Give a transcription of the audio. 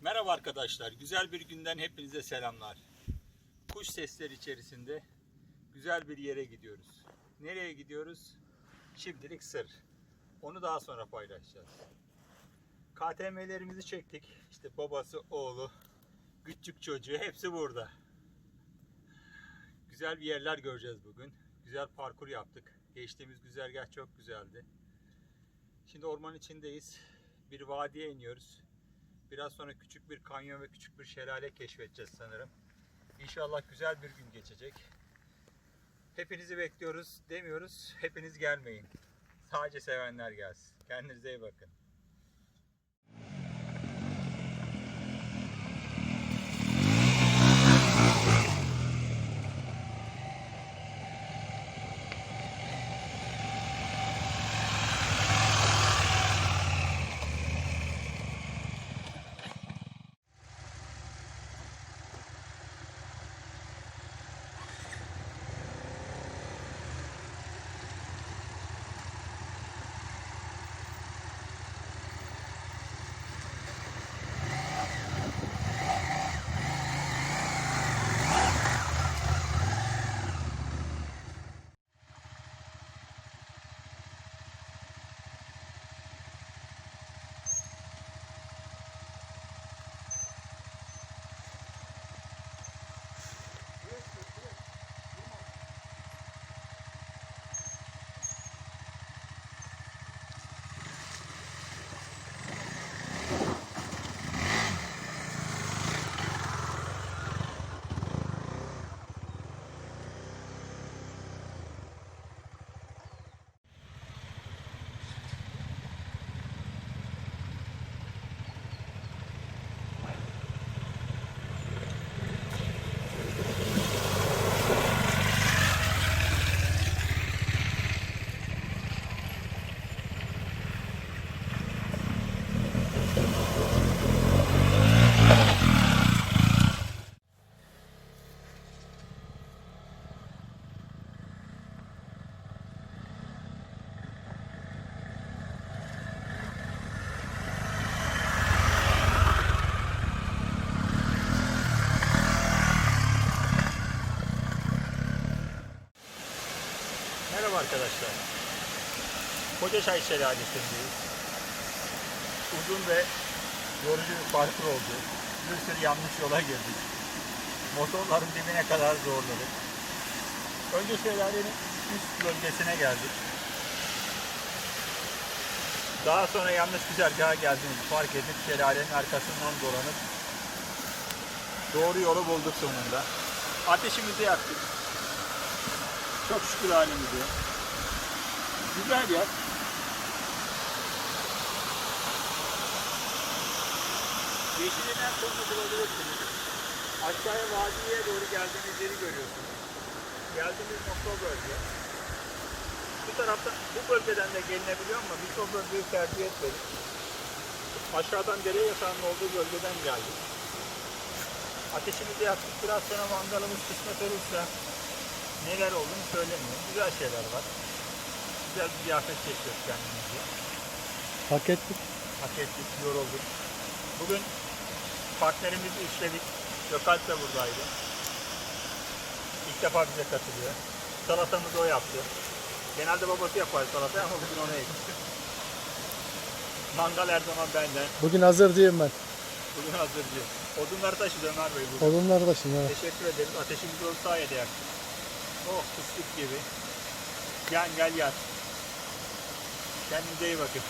Merhaba arkadaşlar, güzel bir günden hepinize selamlar. Kuş sesleri içerisinde güzel bir yere gidiyoruz. Nereye gidiyoruz? Şimdilik sır. Onu daha sonra paylaşacağız. KTM'lerimizi çektik. İşte babası, oğlu, küçük çocuğu hepsi burada. Güzel bir yerler göreceğiz bugün. Güzel parkur yaptık. Geçtiğimiz güzergah çok güzeldi. Şimdi orman içindeyiz. Bir vadiye iniyoruz. Biraz sonra küçük bir kanyon ve küçük bir şelale keşfedeceğiz sanırım. İnşallah güzel bir gün geçecek. Hepinizi bekliyoruz demiyoruz. Hepiniz gelmeyin. Sadece sevenler gelsin. Kendinize iyi bakın. Merhaba arkadaşlar. Kocaçay Şelalesi'ndeyiz. Uzun ve yorucu bir parkur oldu. Bir sürü yanlış yola girdik. Motorların dibine kadar zorladık. Önce şelalenin üst bölgesine geldik. Daha sonra yanlış güzergaha geldiğimizi fark edip şelalenin arkasından dolanıp doğru yolu bulduk sonunda. Ateşimizi yaktık. Çok şükür halimize. Güzel yer. Yeşilinden sonra bulabilirsiniz. Aşağıya vadiye doğru geldiğiniz yeri görüyorsunuz. Geldiğimiz nokta bölge. Bu taraftan, bu bölgeden de gelinebiliyor ama biz o bölgeyi tercih etmedik. Aşağıdan dere yatağının olduğu bölgeden geldik. Ateşimizi yaktık. Biraz sonra mangalımız kısmet olursa neler olduğunu söylemiyorum. Güzel şeyler var. Güzel bir ziyafet çekiyoruz kendimizi. Hak ettik. Hak ettik, yorulduk. Bugün partnerimizi işledik. Gökalp de buradaydı. İlk defa bize katılıyor. Salatamızı o yaptı. Genelde babası yapar salatayı ama bugün ona ekti. Mangal her zaman benden. Bugün hazır diyeyim ben. Bugün hazırcı. Odunları taşıdı Ömer Bey bugün. Odunları da şimdi. Teşekkür ederiz. Ateşimizi o sayede yaktık. Oh, fıstık gibi. Gel yat. Kendinize iyi bakın.